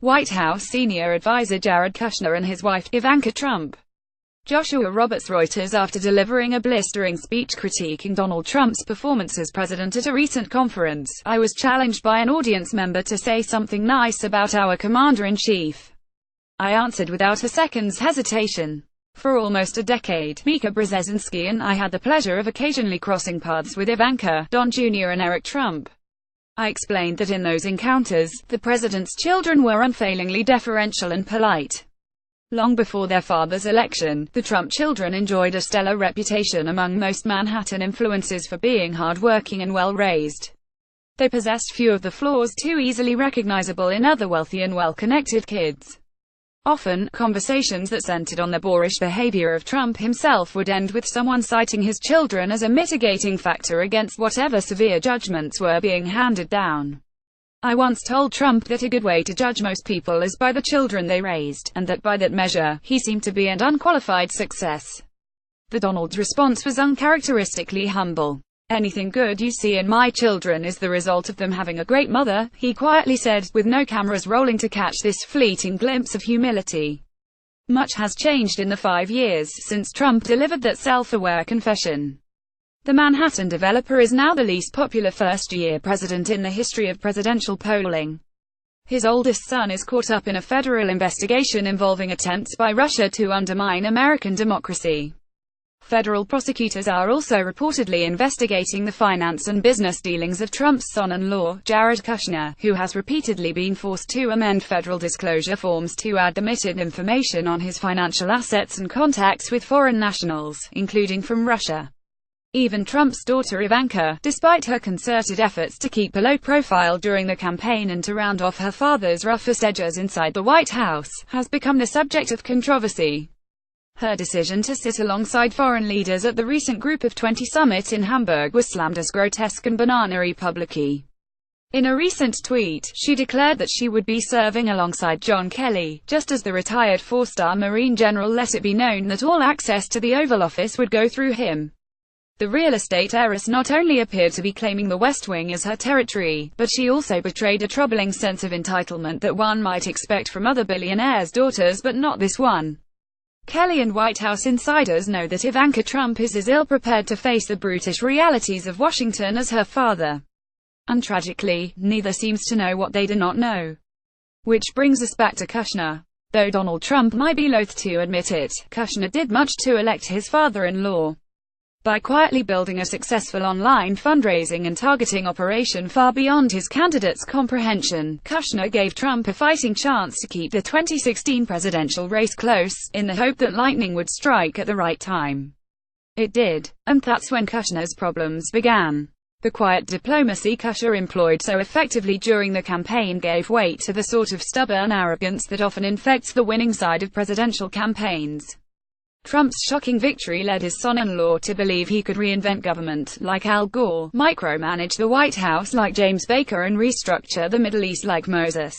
White House senior advisor Jared Kushner and his wife, Ivanka Trump. Joshua Roberts. Reuters. After delivering a blistering speech critiquing Donald Trump's performance as president at a recent conference, I was challenged by an audience member to say something nice about our commander-in-chief. I answered without a second's hesitation. For almost a decade, Mika Brzezinski and I had the pleasure of occasionally crossing paths with Ivanka, Don Jr. and Eric Trump. I explained that in those encounters, the president's children were unfailingly deferential and polite. Long before their father's election, the Trump children enjoyed a stellar reputation among most Manhattan influencers for being hard-working and well-raised. They possessed few of the flaws too easily recognizable in other wealthy and well-connected kids. Often, conversations that centered on the boorish behavior of Trump himself would end with someone citing his children as a mitigating factor against whatever severe judgments were being handed down. I once told Trump that a good way to judge most people is by the children they raised, and that by that measure, he seemed to be an unqualified success. The Donald's response was uncharacteristically humble. "Anything good you see in my children is the result of them having a great mother," he quietly said, with no cameras rolling to catch this fleeting glimpse of humility. Much has changed in the 5 years since Trump delivered that self-aware confession. The Manhattan developer is now the least popular first-year president in the history of presidential polling. His oldest son is caught up in a federal investigation involving attempts by Russia to undermine American democracy. Federal prosecutors are also reportedly investigating the finance and business dealings of Trump's son-in-law, Jared Kushner, who has repeatedly been forced to amend federal disclosure forms to add omitted information on his financial assets and contacts with foreign nationals, including from Russia. Even Trump's daughter Ivanka, despite her concerted efforts to keep a low profile during the campaign and to round off her father's roughest edges inside the White House, has become the subject of controversy. Her decision to sit alongside foreign leaders at the recent Group of 20 summit in Hamburg was slammed as grotesque and banana-y publicly. In a recent tweet, she declared that she would be serving alongside John Kelly, just as the retired four-star Marine general let it be known that all access to the Oval Office would go through him. The real estate heiress not only appeared to be claiming the West Wing as her territory, but she also betrayed a troubling sense of entitlement that one might expect from other billionaires' daughters but not this one. Kelly and White House insiders know that Ivanka Trump is as ill-prepared to face the brutish realities of Washington as her father. And tragically, neither seems to know what they do not know. Which brings us back to Kushner. Though Donald Trump might be loath to admit it, Kushner did much to elect his father-in-law. By quietly building a successful online fundraising and targeting operation far beyond his candidate's comprehension, Kushner gave Trump a fighting chance to keep the 2016 presidential race close, in the hope that lightning would strike at the right time. It did. And that's when Kushner's problems began. The quiet diplomacy Kushner employed so effectively during the campaign gave weight to the sort of stubborn arrogance that often infects the winning side of presidential campaigns. Trump's shocking victory led his son-in-law to believe he could reinvent government, like Al Gore, micromanage the White House like James Baker and restructure the Middle East like Moses.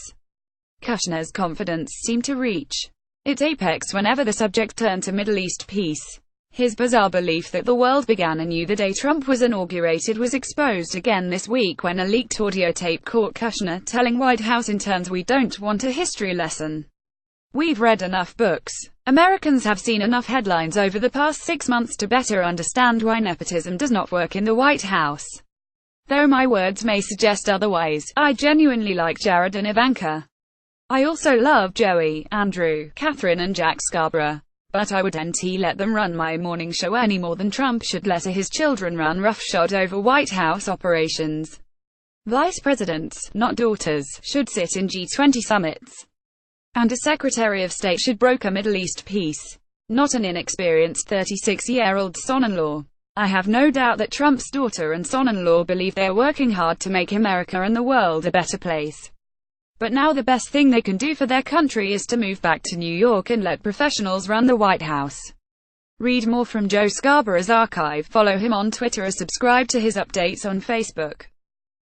Kushner's confidence seemed to reach its apex whenever the subject turned to Middle East peace. His bizarre belief that the world began anew the day Trump was inaugurated was exposed again this week when a leaked audio tape caught Kushner telling White House interns, "We don't want a history lesson. We've read enough books. Americans have seen enough headlines over the past 6 months to better understand why nepotism does not work in the White House. Though my words may suggest otherwise, I genuinely like Jared and Ivanka. I also love Joey, Andrew, Catherine and Jack Scarborough. But I wouldn't let them run my morning show any more than Trump should let his children run roughshod over White House operations. Vice presidents, not daughters, should sit in G20 summits. And a Secretary of State should broker Middle East peace, not an inexperienced 36-year-old son-in-law. I have no doubt that Trump's daughter and son-in-law believe they are working hard to make America and the world a better place. But now the best thing they can do for their country is to move back to New York and let professionals run the White House." Read more from Joe Scarborough's archive, follow him on Twitter or subscribe to his updates on Facebook.